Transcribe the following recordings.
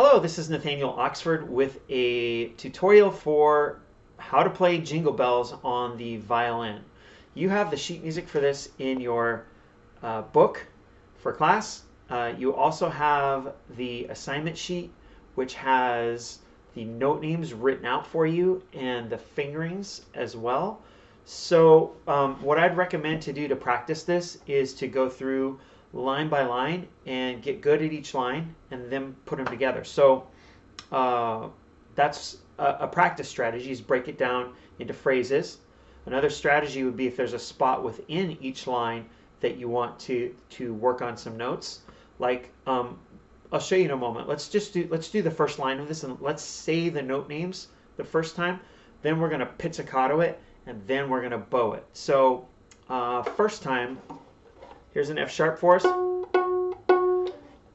Hello, this is Nathaniel Oxford with a tutorial for how to play Jingle Bells on the violin. You have the sheet music for this in your book for class. You also have the assignment sheet, which has the note names written out for you and the fingerings as well. So what I'd recommend to do to practice this is to go through line by line and get good at each line and then put them together. So that's a practice strategy, is break it down into phrases. Another strategy would be if there's a spot within each line that you want to work on some notes. Like I'll show you in a moment. Let's do the first line of this and let's say the note names the first time. Then we're going to pizzicato it and then we're going to bow it. So first time, here's an F sharp for us.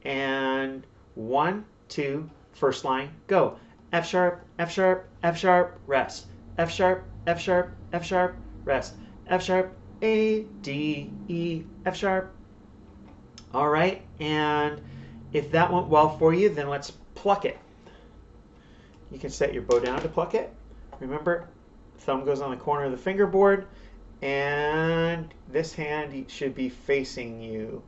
And 1, 2, first line, go. F sharp, F sharp, F sharp, rest. F sharp, F sharp, F sharp, rest. F sharp, A, D, E, F sharp. All right, and if that went well for you, then let's pluck it. You can set your bow down to pluck it. Remember, thumb goes on the corner of the fingerboard, and this hand should be facing you,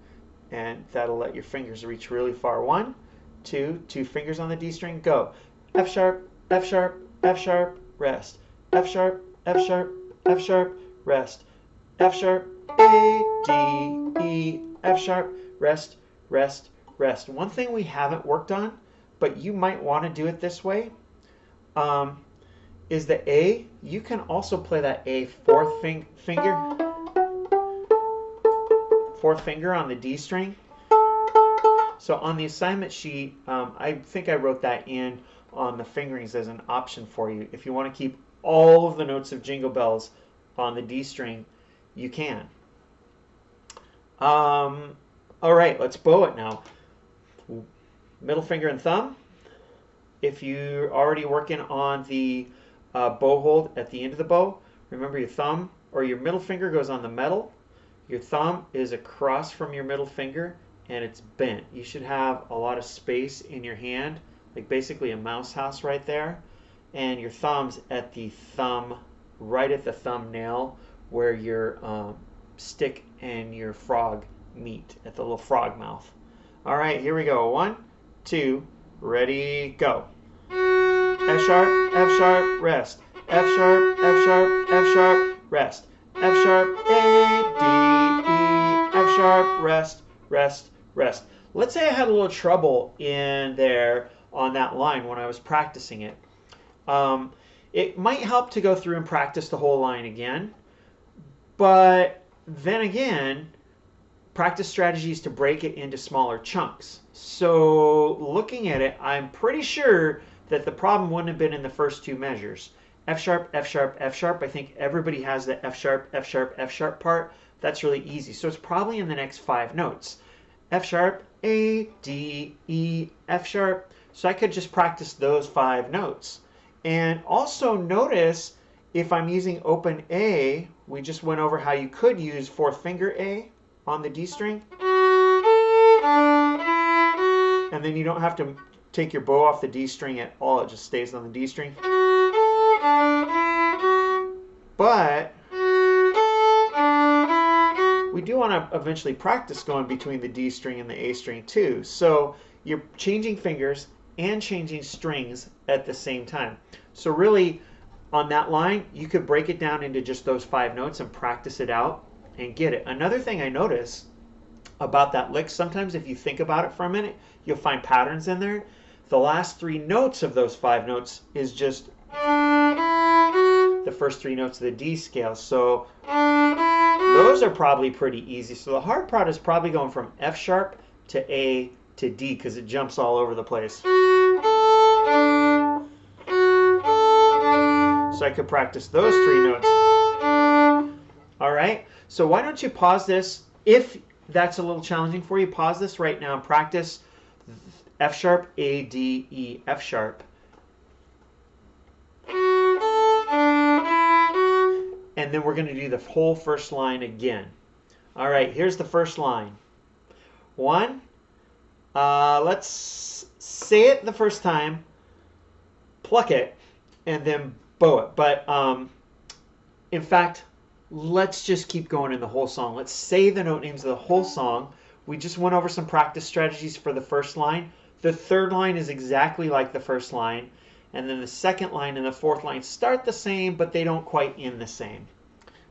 and that'll let your fingers reach really far. 1, 2, 2 fingers on the D string, go. F sharp, F sharp, F sharp, rest. F sharp, F sharp, F sharp, rest. F sharp, A, D, E, F sharp, rest, rest, rest. One thing we haven't worked on, but you might want to do it this way, is the A. You can also play that A fourth finger on the D string. So on the assignment sheet, I think I wrote that in on the fingerings as an option for you. If you want to keep all of the notes of Jingle Bells on the D string, you can. All right, let's bow it now. Middle finger and thumb. If you're already working on the bow hold at the end of the bow, remember your thumb or your middle finger goes on the metal. Your thumb is across from your middle finger and it's bent. You should have a lot of space in your hand, like basically a mouse house right there. And your thumb's at the thumb, right at the thumbnail where your stick and your frog meet, at the little frog mouth. All right, here we go. 1, 2, ready, go. F sharp, rest. F sharp, F sharp, F sharp, rest. F sharp, A, D, E, F sharp, rest, rest, rest. Let's say I had a little trouble in there on that line when I was practicing it. It might help to go through and practice the whole line again, but then again, practice strategies to break it into smaller chunks. So looking at it, I'm pretty sure that the problem wouldn't have been in the first 2 measures. F sharp, F sharp, F sharp. I think everybody has the F sharp, F sharp, F sharp part. That's really easy. So it's probably in the next 5 notes. F sharp, A, D, E, F sharp. So I could just practice those 5 notes. And also notice if I'm using open A, we just went over how you could use 4th finger A on the D string. And then you don't have to take your bow off the D string at all. It just stays on the D string. But we do want to eventually practice going between the D string and the A string too. So you're changing fingers and changing strings at the same time. So really, on that line, you could break it down into just those 5 notes and practice it out and get it. Another thing I notice about that lick, sometimes if you think about it for a minute, you'll find patterns in there. The last 3 notes of those 5 notes is just the first 3 notes of the D scale. So those are probably pretty easy. So the hard part is probably going from F sharp to A to D because it jumps all over the place. So I could practice those 3 notes. All right, so why don't you pause this? If that's a little challenging for you, pause this right now and practice F sharp, A, D, E, F sharp. And then we're going to do the whole first line again. All right, here's the first line. 1, let's say it the first time, pluck it, and then bow it. But in fact, let's just keep going in the whole song. Let's say the note names of the whole song. We just went over some practice strategies for the first line. The third line is exactly like the first line. And then the second line and the fourth line start the same, but they don't quite end the same.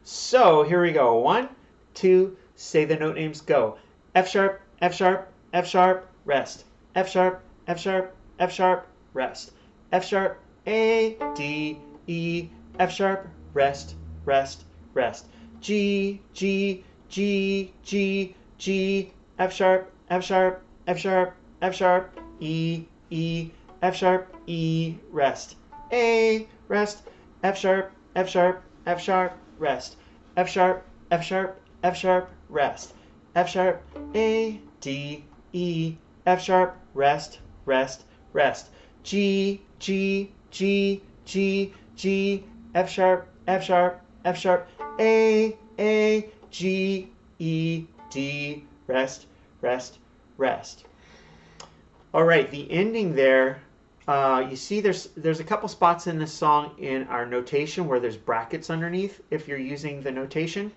So here we go. 1, 2, say the note names, go. F sharp, F sharp, F sharp, rest. F sharp, F sharp, F sharp, rest. F sharp, A, D, E, F sharp, rest, rest, rest. G, G, G, G, G, F sharp, F sharp, F sharp, F sharp, E, E, F sharp, E, rest. A, rest, F sharp, F sharp, F sharp, rest. F sharp, F sharp, F sharp, rest. F sharp, A, D, E, F sharp, rest, rest, rest. G, G, G, G, G, F sharp, F sharp, F sharp, A, G, E, D, rest, rest, rest. All right, the ending there, you see there's a couple spots in this song in our notation where there's brackets underneath if you're using the notation.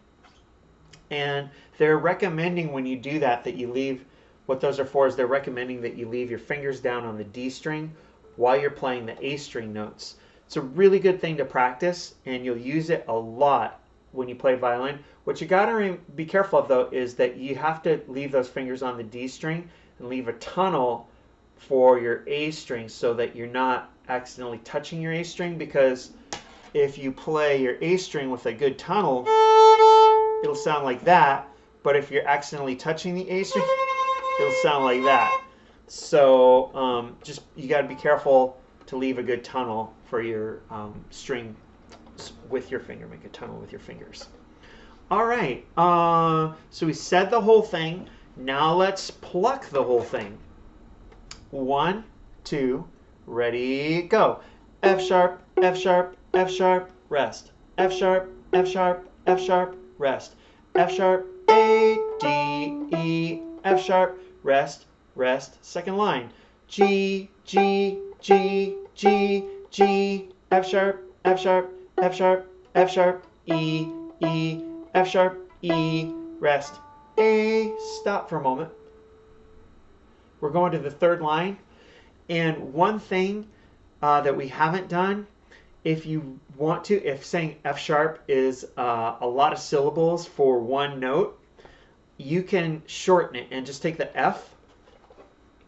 And they're recommending when you do that you leave, what those are for is they're recommending that you leave your fingers down on the D string while you're playing the A string notes. It's a really good thing to practice, and you'll use it a lot when you play violin. What you got to be careful of, though, is that you have to leave those fingers on the D string and leave a tunnel for your A string so that you're not accidentally touching your A string, because if you play your A string with a good tunnel, it'll sound like that, but if you're accidentally touching the A string, it'll sound like that. So just you got to be careful to leave a good tunnel for your string with your finger. Make a tunnel with your fingers. All right, so we said the whole thing. Now let's pluck the whole thing. 1, 2, ready, go. F sharp, F sharp, F sharp, rest. F sharp, F sharp, F sharp, rest. F sharp, A, D, E, F sharp, rest, rest. Second line. G, G, G, G, G, F sharp, F sharp, F sharp, F sharp, E, E, F sharp, E, rest. A, stop for a moment. We're going to the third line. And one thing that we haven't done, if you want to, if saying F sharp is a lot of syllables for one note, you can shorten it and just take the F,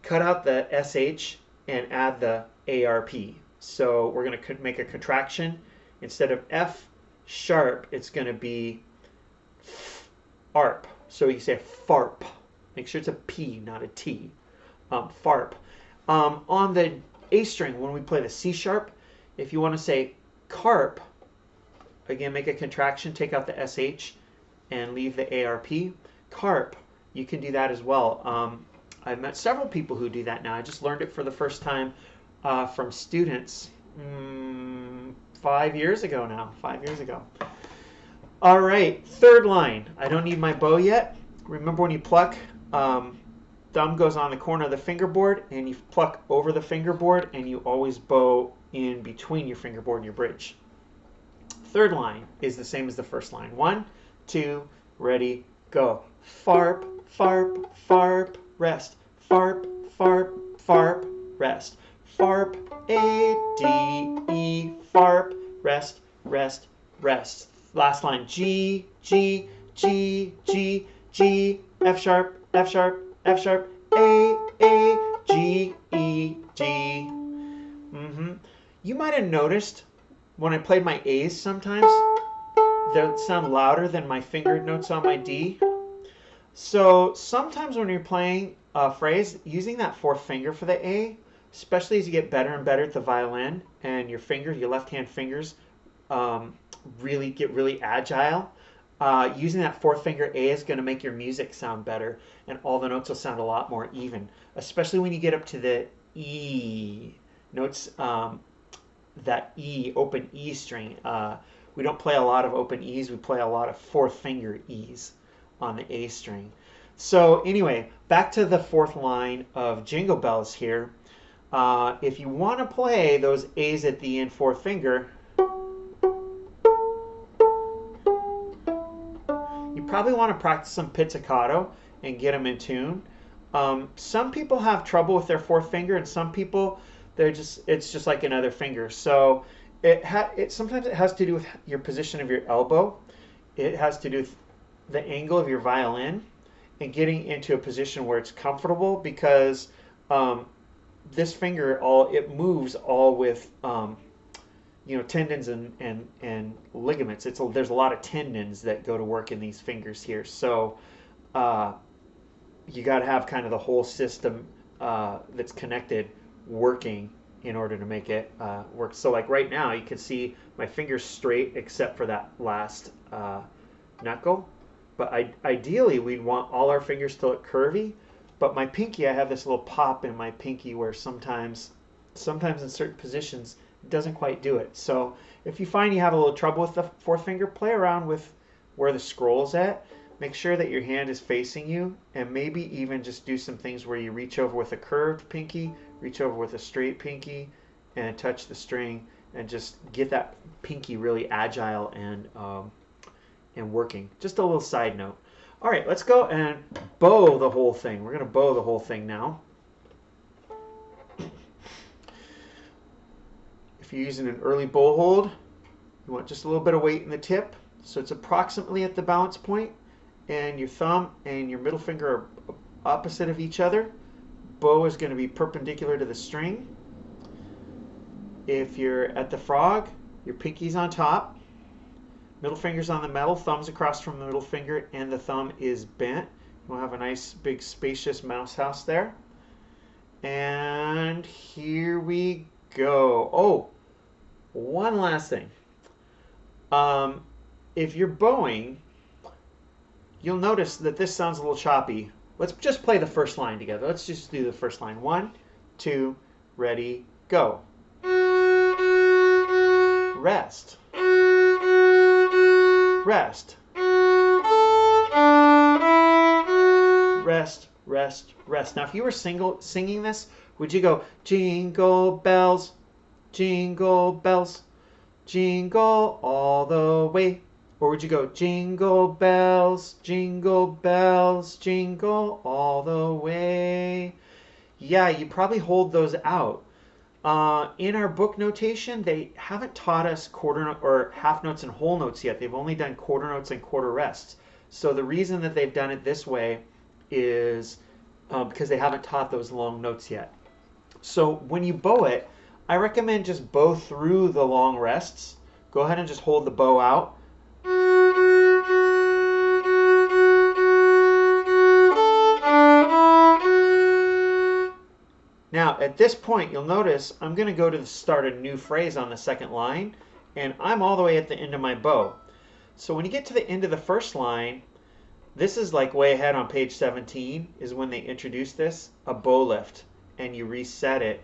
cut out the SH, and add the ARP. So we're going to make a contraction. Instead of F sharp, it's going to be ARP. So you say FARP. Make sure it's a P, not a T. FARP. On the A string, when we play the C sharp, if you want to say carp, again, make a contraction, take out the SH, and leave the ARP. Carp, you can do that as well. I've met several people who do that now. I just learned it for the first time from students 5 years ago now. 5 years ago. All right, third line. I don't need my bow yet. Remember when you pluck, thumb goes on the corner of the fingerboard, and you pluck over the fingerboard, and you always bow in between your fingerboard and your bridge. Third line is the same as the first line. 1, 2, ready, go. Farp, farp, farp, rest. Farp, farp, farp, rest. Farp, A, D, E, farp, rest, rest, rest. Last line. G, G, G, G, G, F sharp, F sharp, F sharp, A, G, E, D. You might have noticed when I played my A's sometimes, they would sound louder than my fingered notes on my D. So sometimes when you're playing a phrase, using that fourth finger for the A, especially as you get better and better at the violin, and your fingers, your left-hand fingers, really get really agile, using that fourth finger A is going to make your music sound better, and all the notes will sound a lot more even, especially when you get up to the E notes, that E, open E string. We don't play a lot of open E's, we play a lot of fourth finger E's on the A string. So anyway, back to the fourth line of Jingle Bells here. If you want to play those A's at the end, fourth finger, you probably want to practice some pizzicato and get them in tune. Some people have trouble with their fourth finger, and some people it's just like another finger. So sometimes it has to do with your position of your elbow. It has to do with the angle of your violin and getting into a position where it's comfortable, because this finger it moves all with tendons and ligaments. There's a lot of tendons that go to work in these fingers here. So you got to have kind of the whole system that's connected working in order to make it work. So like right now, you can see my finger's straight except for that last knuckle. But ideally, we'd want all our fingers to look curvy. But my pinky, I have this little pop in my pinky where sometimes in certain positions, it doesn't quite do it. So if you find you have a little trouble with the fourth finger, play around with where the scroll's at. Make sure that your hand is facing you, and maybe even just do some things where you reach over with a curved pinky, reach over with a straight pinky, and touch the string, and just get that pinky really agile and working. Just a little side note. All right, let's go and bow the whole thing. We're going to bow the whole thing now. If you're using an early bow hold, you want just a little bit of weight in the tip, so it's approximately at the balance point, and your thumb and your middle finger are opposite of each other. Bow is going to be perpendicular to the string. If you're at the frog, your pinky's on top, middle finger's on the metal, thumb's across from the middle finger, and the thumb is bent. We'll have a nice big spacious mouse house there. And here we go. Oh, one last thing. If you're bowing, you'll notice that this sounds a little choppy. Let's just play the first line together. Let's just do the first line. 1, 2, ready, go. Rest. Rest. Rest, rest, rest. Now, if you were singing this, would you go jingle bells, jingle all the way? Or would you go jingle bells, jingle all the way? Yeah, you probably hold those out. In our book notation, they haven't taught us quarter or half notes and whole notes yet. They've only done quarter notes and quarter rests. So the reason that they've done it this way is because they haven't taught those long notes yet. So when you bow it, I recommend just bow through the long rests. Go ahead and just hold the bow out. Now, at this point, you'll notice I'm going to go to start a new phrase on the second line, and I'm all the way at the end of my bow. So when you get to the end of the first line, this is like way ahead on page 17, is when they introduce this, a bow lift, and you reset it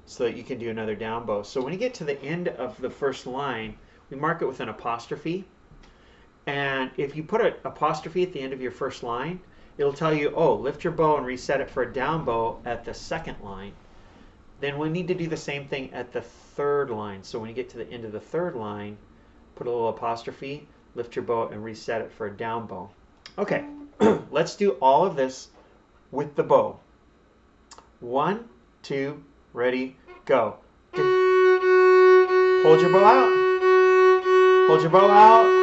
so that you can do another down bow. So when you get to the end of the first line, we mark it with an apostrophe. And if you put an apostrophe at the end of your first line, it'll tell you, oh, lift your bow and reset it for a down bow at the second line. Then we need to do the same thing at the third line. So when you get to the end of the third line, put a little apostrophe, lift your bow, and reset it for a down bow. Okay, let's do all of this with the bow. 1, 2, ready, go. Hold your bow out. Hold your bow out.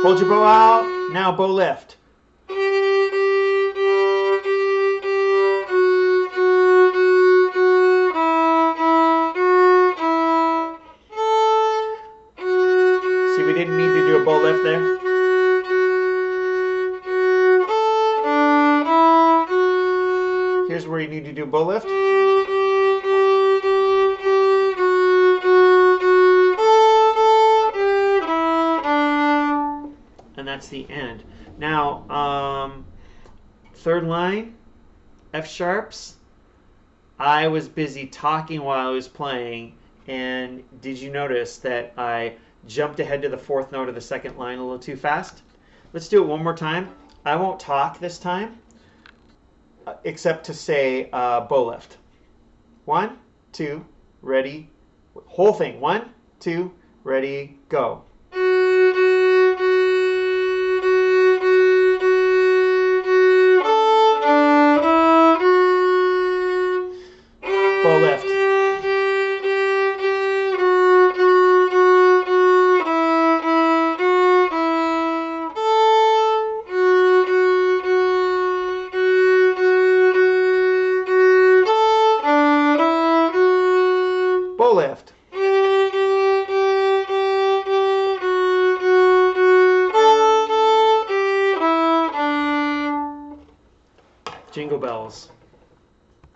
Hold your bow out. Now bow lift. See, we didn't need to do a bow lift there. Here's where you need to do a bow lift. And that's the end. Now, third line, F sharps. I was busy talking while I was playing, and did you notice that I jumped ahead to the fourth note of the second line a little too fast? Let's do it one more time. I won't talk this time. except to say bow lift. 1, 2, ready, whole thing. 1, 2, ready, go. Bow lift. Bow lift. Jingle bells.